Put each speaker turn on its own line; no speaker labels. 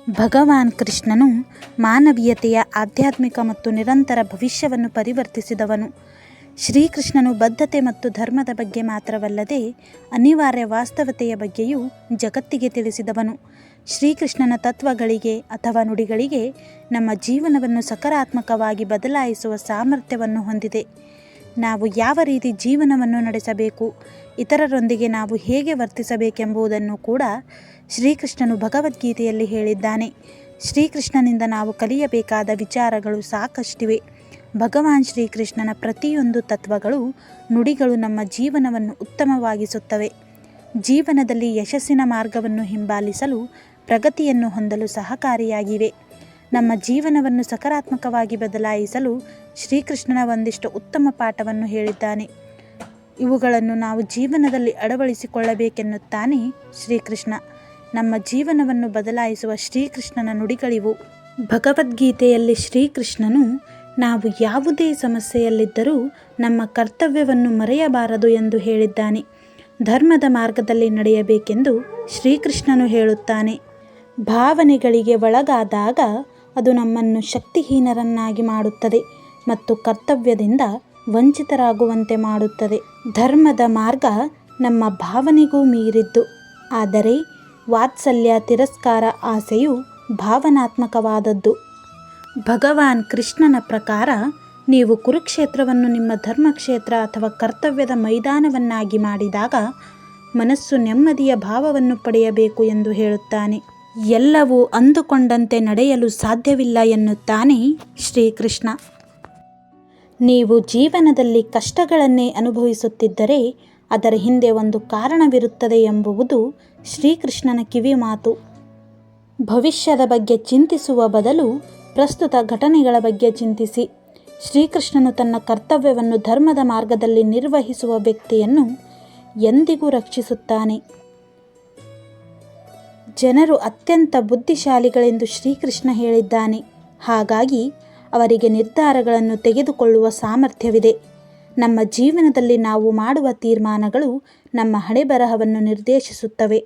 ಭಗವಾನ್ ಕೃಷ್ಣನು ಮಾನವೀಯತೆಯ ಆಧ್ಯಾತ್ಮಿಕ ಮತ್ತು ನಿರಂತರ ಭವಿಷ್ಯವನ್ನು ಪರಿವರ್ತಿಸಿದವನು. ಶ್ರೀಕೃಷ್ಣನು ಬದ್ಧತೆ ಮತ್ತು ಧರ್ಮದ ಬಗ್ಗೆ ಮಾತ್ರವಲ್ಲದೆ ಅನಿವಾರ್ಯ ವಾಸ್ತವತೆಯ ಬಗ್ಗೆಯೂ ಜಗತ್ತಿಗೆ ತಿಳಿಸಿದವನು. ಶ್ರೀಕೃಷ್ಣನ ತತ್ವಗಳಿಗೆ ಅಥವಾ ನುಡಿಗಳಿಗೆ ನಮ್ಮ ಜೀವನವನ್ನು ಸಕಾರಾತ್ಮಕವಾಗಿ ಬದಲಾಯಿಸುವ ಸಾಮರ್ಥ್ಯವನ್ನು ಹೊಂದಿದೆ. ನಾವು ಯಾವ ರೀತಿ ಜೀವನವನ್ನು ನಡೆಸಬೇಕು, ಇತರರೊಂದಿಗೆ ನಾವು ಹೇಗೆ ವರ್ತಿಸಬೇಕೆಂಬುದನ್ನು ಕೂಡ ಶ್ರೀಕೃಷ್ಣನು ಭಗವದ್ಗೀತೆಯಲ್ಲಿ ಹೇಳಿದ್ದಾನೆ. ಶ್ರೀಕೃಷ್ಣನಿಂದ ನಾವು ಕಲಿಯಬೇಕಾದ ವಿಚಾರಗಳು ಸಾಕಷ್ಟಿವೆ. ಭಗವಾನ್ ಶ್ರೀಕೃಷ್ಣನ ಪ್ರತಿಯೊಂದು ತತ್ವಗಳು, ನುಡಿಗಳು ನಮ್ಮ ಜೀವನವನ್ನು ಉತ್ತಮವಾಗಿಸುತ್ತವೆ. ಜೀವನದಲ್ಲಿ ಯಶಸ್ಸಿನ ಮಾರ್ಗವನ್ನು ಹಿಂಬಾಲಿಸಲು, ಪ್ರಗತಿಯನ್ನು ಹೊಂದಲು ಸಹಕಾರಿಯಾಗಿವೆ. ನಮ್ಮ ಜೀವನವನ್ನು ಸಕಾರಾತ್ಮಕವಾಗಿ ಬದಲಾಯಿಸಲು ಶ್ರೀಕೃಷ್ಣನ ಒಂದಿಷ್ಟು ಉತ್ತಮ ಪಾಠವನ್ನು ಹೇಳಿದ್ದಾನೆ. ಇವುಗಳನ್ನು ನಾವು ಜೀವನದಲ್ಲಿ ಅಳವಡಿಸಿಕೊಳ್ಳಬೇಕೆನ್ನುತ್ತಾನೆ ಶ್ರೀಕೃಷ್ಣ. ನಮ್ಮ ಜೀವನವನ್ನು ಬದಲಾಯಿಸುವ ಶ್ರೀಕೃಷ್ಣನ ನುಡಿಗಳಿವು. ಭಗವದ್ಗೀತೆಯಲ್ಲಿ ಶ್ರೀಕೃಷ್ಣನು ನಾವು ಯಾವುದೇ ಸಮಸ್ಯೆಯಲ್ಲಿದ್ದರೂ ನಮ್ಮ ಕರ್ತವ್ಯವನ್ನು ಮರೆಯಬಾರದು ಎಂದು ಹೇಳಿದ್ದಾನೆ. ಧರ್ಮದ ಮಾರ್ಗದಲ್ಲಿ ನಡೆಯಬೇಕೆಂದು ಶ್ರೀಕೃಷ್ಣನು ಹೇಳುತ್ತಾನೆ. ಭಾವನೆಗಳಿಗೆ ಒಳಗಾದಾಗ ಅದು ನಮ್ಮನ್ನು ಶಕ್ತಿಹೀನರನ್ನಾಗಿ ಮಾಡುತ್ತದೆ ಮತ್ತು ಕರ್ತವ್ಯದಿಂದ ವಂಚಿತರಾಗುವಂತೆ ಮಾಡುತ್ತದೆ. ಧರ್ಮದ ಮಾರ್ಗ ನಮ್ಮ ಭಾವನೆಗೂ ಮೀರಿದ್ದು, ಆದರೆ ವಾತ್ಸಲ್ಯ, ತಿರಸ್ಕಾರ, ಆಸೆಯು ಭಾವನಾತ್ಮಕವಾದದ್ದು. ಭಗವಾನ್ ಕೃಷ್ಣನ ಪ್ರಕಾರ ನೀವು ಕುರುಕ್ಷೇತ್ರವನ್ನು ನಿಮ್ಮ ಧರ್ಮಕ್ಷೇತ್ರ ಅಥವಾ ಕರ್ತವ್ಯದ ಮೈದಾನವನ್ನಾಗಿ ಮಾಡಿದಾಗ ಮನಸ್ಸು ನೆಮ್ಮದಿಯ ಭಾವವನ್ನು ಪಡೆಯಬೇಕು ಎಂದು ಹೇಳುತ್ತಾನೆ. ಎಲ್ಲವೂ ಅಂದುಕೊಂಡಂತೆ ನಡೆಯಲು ಸಾಧ್ಯವಿಲ್ಲ ಎನ್ನುತ್ತಾನೆ ಶ್ರೀಕೃಷ್ಣ. ನೀವು ಜೀವನದಲ್ಲಿ ಕಷ್ಟಗಳನ್ನೇ ಅನುಭವಿಸುತ್ತಿದ್ದರೆ ಅದರ ಹಿಂದೆ ಒಂದು ಕಾರಣವಿರುತ್ತದೆ ಎಂಬುವುದು ಶ್ರೀಕೃಷ್ಣನ ಕಿವಿ ಮಾತು. ಭವಿಷ್ಯದ ಬಗ್ಗೆ ಚಿಂತಿಸುವ ಬದಲು ಪ್ರಸ್ತುತ ಘಟನೆಗಳ ಬಗ್ಗೆ ಚಿಂತಿಸಿ. ಶ್ರೀಕೃಷ್ಣನು ತನ್ನ ಕರ್ತವ್ಯವನ್ನು ಧರ್ಮದ ಮಾರ್ಗದಲ್ಲಿ ನಿರ್ವಹಿಸುವ ವ್ಯಕ್ತಿಯನ್ನು ಎಂದಿಗೂ ರಕ್ಷಿಸುತ್ತಾನೆ. ಜನರು ಅತ್ಯಂತ ಬುದ್ಧಿಶಾಲಿಗಳೆಂದು ಶ್ರೀಕೃಷ್ಣ ಹೇಳಿದ್ದಾನೆ. ಹಾಗಾಗಿ ಅವರಿಗೆ ನಿರ್ಧಾರಗಳನ್ನು ತೆಗೆದುಕೊಳ್ಳುವ ಸಾಮರ್ಥ್ಯವಿದೆ. ನಮ್ಮ ಜೀವನದಲ್ಲಿ ನಾವು ಮಾಡುವ ತೀರ್ಮಾನಗಳು ನಮ್ಮ ಹಣೆಬರಹವನ್ನು ನಿರ್ದೇಶಿಸುತ್ತವೆ.